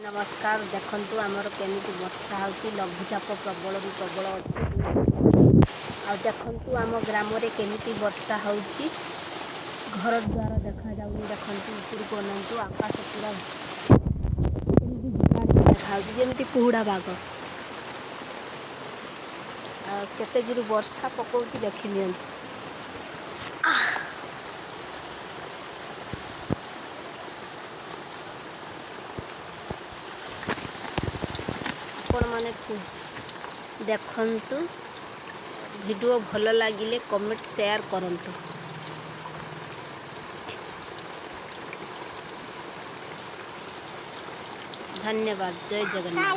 नमस्कार देखंतु आमर केमिति वर्षा होची लघुचाप प्रबल रु प्रबल अछि आ देखंतु आम ग्राम रे केमिति वर्षा होची घर द्वार देखा जाउनी देखंतु ऊपर को अनंतु आकाश पूरा केमिति झुकाड़ी देखा होची जेमिति कुहुड़ा बाग आ केते जिरु वर्षा पकोची देखिनियन आपण माने देखंतु वीडियो भल लागिले कमेंट शेयर करंतु। धन्यवाद। जय जगन्नाथ।